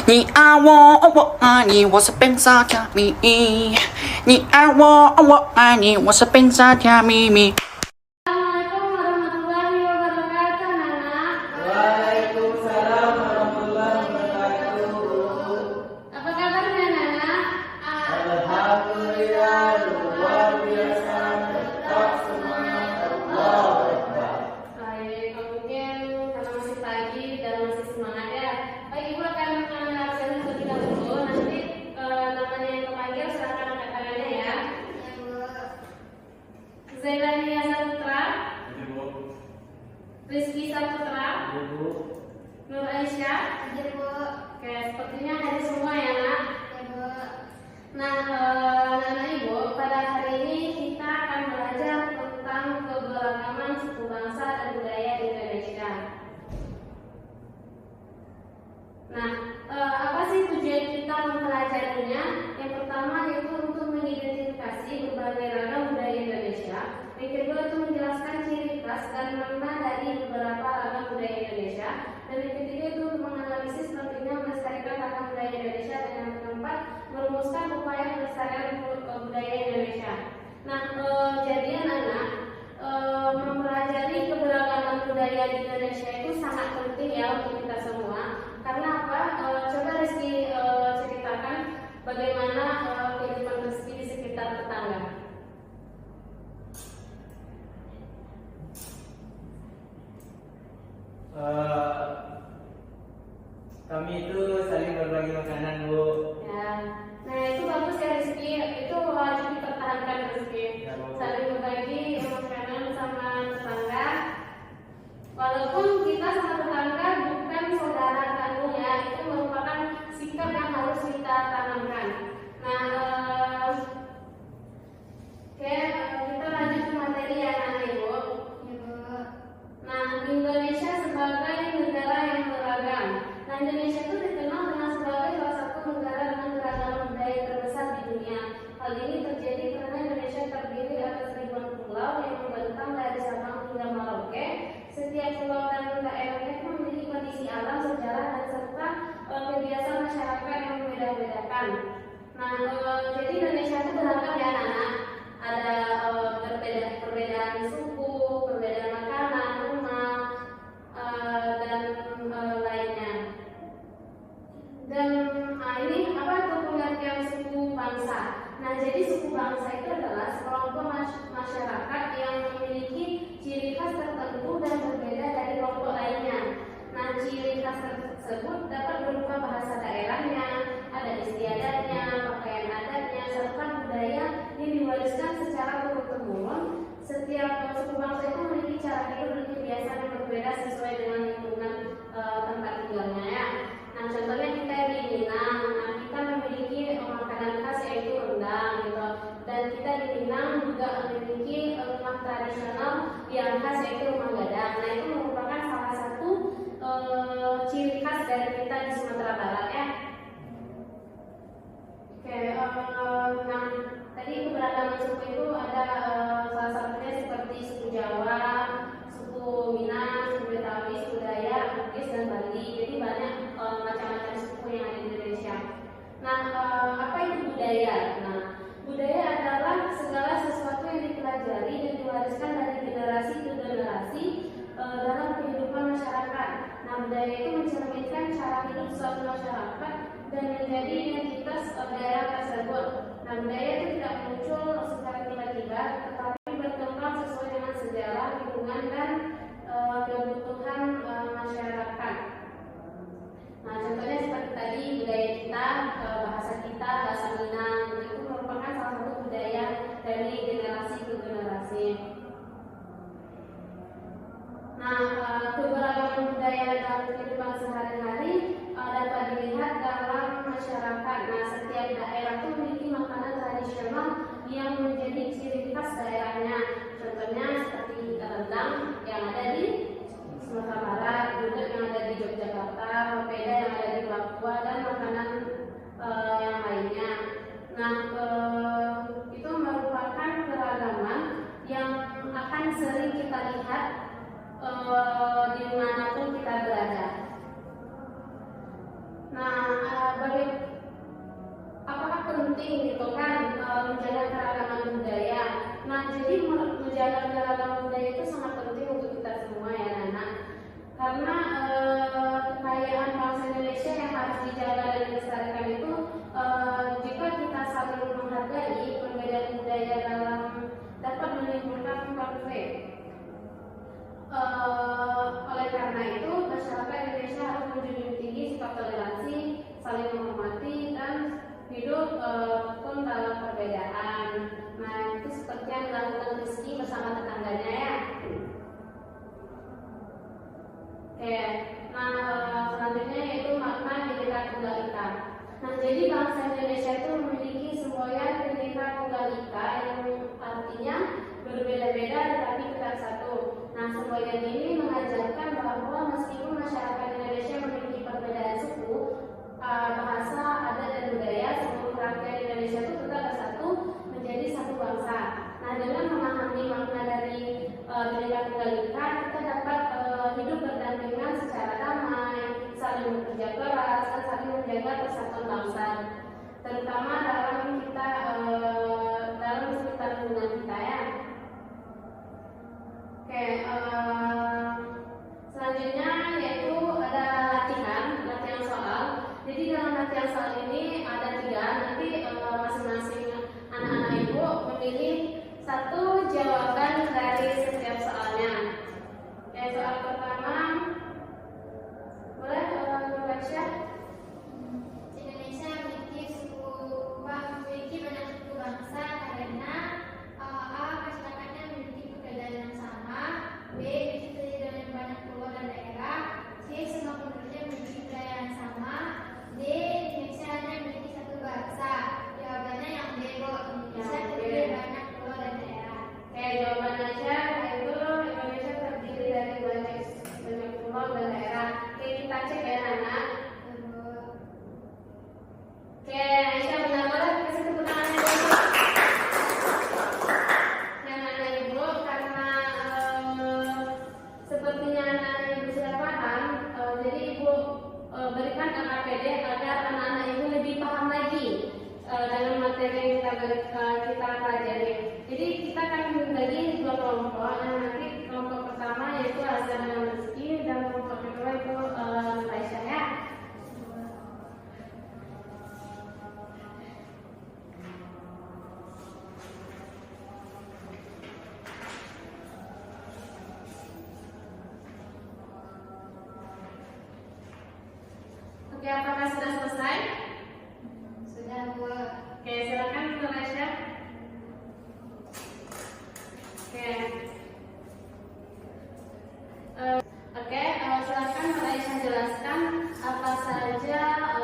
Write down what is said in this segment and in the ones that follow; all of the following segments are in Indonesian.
你爱我，我爱你，我是本傻甜蜜。你爱我，我爱你，我是本傻甜蜜。Assalamualaikum warahmatullahi wabarakatuh, Nana. Waalaikumsalam warahmatullahi wabarakatuh. Apa kabarnya, Nana? Alhamdulillah, luar biasa, tetap semangat, Allahu Akbar. Baik, mungkin karena masih pagi dan masih semangat ya. Baik, Ibu akan absen terlebih dahulu. Nanti namanya yang kepanggil silakan angkat tangannya ya. Zailania Saputra, Rizky Saputra, Nur Aisyah. Oke, sepertinya hadir semua ya, Nak. Nah, Nana Ibu, pada hari ini kita akan belajar tentang keberagaman suku bangsa dan budaya di Indonesia. Nah, apa sih tujuan kita mempelajarinya? Yang pertama yaitu untuk mengidentifikasi berbagai ragam budaya Indonesia. Yang kedua itu menjelaskan ciri khas dan makna dari beberapa ragam budaya Indonesia. Dan yang ketiga itu untuk menganalisis pentingnya melestarikan ragam budaya Indonesia. Dan yang keempat merumuskan upaya pelestarian budaya Indonesia. Nah, jadi anak-anak mempelajari keberagaman budaya di Indonesia itu sangat penting ya untuk kita semua. Karena apa? Coba Rizky ceritakan bagaimana kehidupan Rizky di sekitar tetangga. Kami itu saling berbagi makanan, Bu. Ya. Nah itu bagus ya Rizky. Itu wajib dipertahankan Rizky. Ya, Bu. Saling berbagi makanan sama tetangga. Walaupun kita sama tetangga bukan saudara kandung ya, itu merupakan sikap yang harus kita tanamkan. Nah, oke, kita lanjut ke materi ya nanti Bu. Nah, Indonesia sebagai negara yang beragam. Nah, Indonesia itu dikenal dengan sebagai salah satu negara dengan keragaman budaya terbesar di dunia. Hal ini terjadi karena Indonesia terdiri atas ribuan pulau yang membentang dari Sabang hingga Merauke. Setiap pulau dan daerahnya itu memiliki kondisi alam, sejarah, dan serta kebiasaan masyarakat yang berbeda-bedakan. Nah, jadi Indonesia itu beragam ya anak-anak. Ada perbedaan suku, perbedaan makanan, rumah, dan lainnya. Dan ini apa tuh pengertian suku bangsa? Nah, jadi suku bangsa itu adalah sekelompok masyarakat yang memiliki ciri khas tertentu dan berbeda dari kelompok lainnya. Nah, ciri khas tersebut dapat berupa bahasa daerahnya, adat istiadatnya, pakaian adatnya, serta budaya yang diwariskan secara turun-temurun. Setiap suku bangsa itu memiliki cara hidup dan kebiasaan yang berbeda sesuai dengan lingkungan tempat tinggalnya ya. Nah, contohnya kita di Minang, nah kita memiliki makanan khas yaitu rendang gitu. Dan kita di Minang juga memiliki rumah tradisional yang khas yaitu rumah gadang. Nah, itu merupakan salah satu ciri khas dari kita di Sumatera Barat ya. Oke, nah tadi keberagaman suku itu ada salah satunya seperti suku Jawa, suku Minang, suku Betawi, suku Dayak, Bugis, dan Bali. Jadi banyak macam-macam suku yang ada di Indonesia. Nah, apa itu budaya? Nah, budaya adalah segala sesuatu yang dipelajari dan diwariskan dari generasi ke generasi dalam kehidupan masyarakat. Nah, budaya itu mencerminkan cara hidup suatu masyarakat dan menjadi identitas daerah tersebut. Nah, budaya itu tidak muncul secara tiba-tiba, tetapi berkembang sesuai dengan sejarah, lingkungan, dan kebutuhan masyarakat. Nah, contohnya seperti tadi budaya kita, bahasa kita, bahasa Minang, itu merupakan salah satu budaya dari generasi ke generasi. Nah, keberagaman budaya dalam kehidupan sehari-hari dapat dilihat dalam masyarakat. Nah, setiap daerah itu memiliki makanan tradisional yang menjadi ciri khas daerahnya. Contohnya seperti rendang yang ada di Sumatera Barat, gudeg yang ada di Yogyakarta, papeda yang ada di Papua, dan makanan yang lainnya. Nah, itu merupakan keragaman yang akan sering kita lihat dimanapun kita berada. Nah, jadi menjaga keragaman budaya itu sangat penting untuk kita semua ya Nana. Karena kekayaan bangsa Indonesia yang harus dijaga dan dilestarikan itu jika kita saling menghargai perbedaan budaya dalam dapat menimbulkan konflik. Oleh karena itu, masyarakat Indonesia harus menjunjung tinggi sifat toleransi, saling menghormati, dan hidup pun dalam perbedaan. Nah, itu seperti yang dilakukan Rizky bersama tetangganya ya. Oke, nah selanjutnya yaitu makna Bhinneka Tunggal Ika. Nah, jadi bangsa Indonesia itu memiliki semboyan Bhinneka Tunggal Ika yang artinya berbeda-beda tetapi tetap satu. Nah, semboyan ini mengajarkan bahwa meskipun masyarakat Indonesia memiliki perbedaan suku, bahasa, adat, dan budaya, seluruh rakyat Indonesia itu tetap bersatu menjadi satu bangsa. Nah, dengan memahami makna dari Bhinneka Tunggal Ika, kita dapat hidup berdampingan secara damai, saling bekerja keras, dan saling menjaga persatuan bangsa, terutama dalam sekitar lingkungan kita ya. Oke, selanjutnya yaitu ada latihan soal. Jadi dalam latihan soal ini ada 3, nanti masing-masing anak-anak ibu memilih satu jawaban dari setiap soalnya. Oke, soal pertama, boleh Raksha? Indonesia memiliki banyak suku bangsa karena A. Masyarakatnya memiliki perbedaan yang sama, B. Terdiri dari banyak pulau dan daerah, C. Semua penduduknya memiliki budaya yang sama, D. Indonesia hanya memiliki satu bahasa. Jawabannya yang B, Bu. Indonesia terdiri dari banyak pulau dan daerah. Oke, jawabannya aja itu Indonesia terdiri dari banyak pulau dan daerah. Oke, kita cek ya Nana. Oke, Aisyah benar banget, kasih tepuk tangannya dulu. Yang Nana Ibu, karena sepertinya Nana Ibu sudah paham, jadi Ibu berikan KKPD agar anak-anak Ibu lebih paham lagi dalam materi yang kita pelajari. Jadi kita akan membagi 2 kelompok. Nanti kelompok pertama yaitu Azhar dan Rizky, dan kelompok kedua itu Aisyah ya. Oke, apakah sudah selesai? Sudah, Bu. Oke, silakan untuk Aisyah. Oke. Silakan Aisyah jelaskan apa saja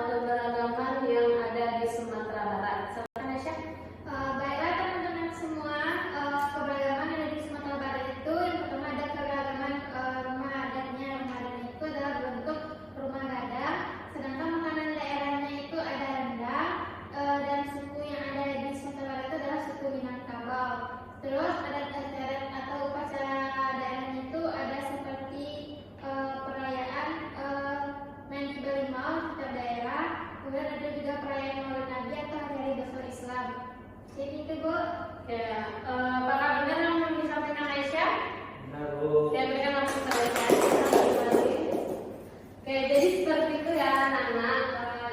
keberagaman yang ada di Sumatera Barat. Silakan Aisyah. Baiklah teman-teman semua, keberagaman yang ada di Sumatera Barat itu yang pertama ada keberagaman rumah adatnya. Rumah adatnya itu adalah bentuk rumah gadang, sedangkan makanan daerahnya itu ada rendang, dan suku yang ada di Sumatera Barat itu adalah suku Minangkabau. Terus adat-adat atau upacara daerahnya itu ada seperti perayaan main kuda limau di setiap daerah, kemudian ada juga perayaan Maulid Nabi atau hari besar Islam. Jadi itu, Bu. Oke, apakah benar yang disampaikan Aisyah? Benar, Bu. Saya berikan langsung ke Aisyah. Oke, jadi seperti itu ya Nana.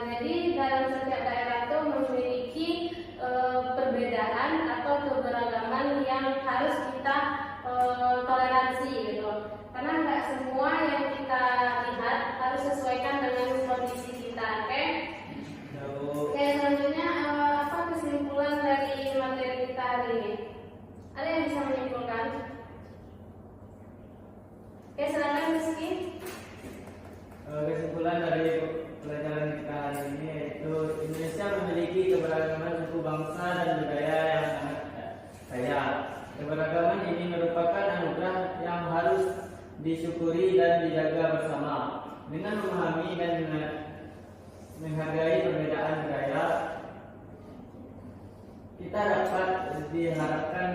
Jadi dalam setiap daerah itu memiliki perbedaan atau keberagaman yang harus kita toleransi gitu. Karena nggak semua yang kita lihat harus sesuaikan dengan kondisi kita, oke? Ya, Bu. Oke, selanjutnya apa kesimpulan dari materi kita hari ini? Ada yang bisa menyimpulkan? Oke, silakan Rizky. Kesimpulan dari pelajaran kita hari ini yaitu Indonesia memiliki keberagaman suku bangsa dan budaya yang sangat kaya. Keberagaman ini merupakan anugerah yang harus disyukuri dan dijaga bersama. Dengan memahami dan menghargai perbedaan budaya, kita dapat diharapkan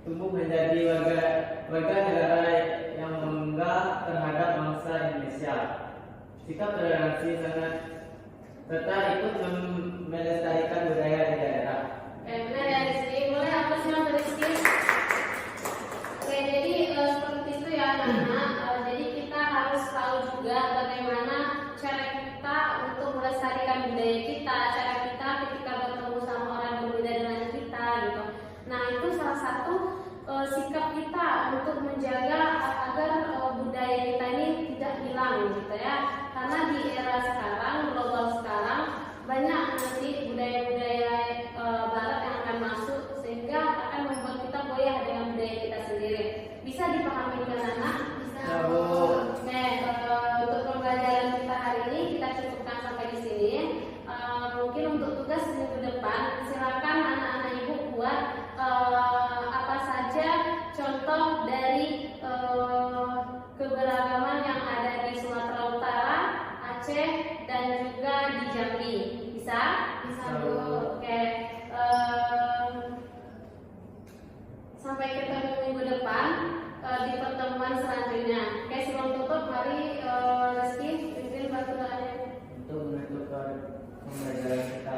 tumbuh menjadi warga negara yang bangga terhadap bangsa Indonesia. Sikap toleransi sangat serta ikut melestarikan budaya di daerah. Benar ya Rizky. Boleh apa sih Mas Rizky? Oke, jadi seperti itu ya anak-anak. Jadi kita harus tahu juga bagaimana cara kita untuk melestarikan budaya kita, cara kita ketika bertemu sama orang berbeda dengan kita gitu. Nah itu salah satu sikap kita untuk menjaga agar budaya kita ini tidak hilang gitu ya. Karena di era sekarang, global sekarang, banyak nanti budaya-budaya barat yang akan masuk sehingga akan membuat kita goyah dengan budaya kita sendiri. Bisa dipahami kan anak? Ya, Bu. Oke, untuk pembelajaran kita hari ini kita cukupkan sampai di sini. Mungkin untuk tugas minggu depan, silakan anak-anak ibu buat apa saja contoh dari keberagaman yang ada di Sumatera Utara, Aceh, dan juga di Jambi. Bisa? Bisa, Bu. Oke. Sampai ketemu minggu depan di pertemuan selanjutnya. Oke, sebelum tutup, mari Rizky, pimpin bantu doanya. Untuk menutup pembelajaran kita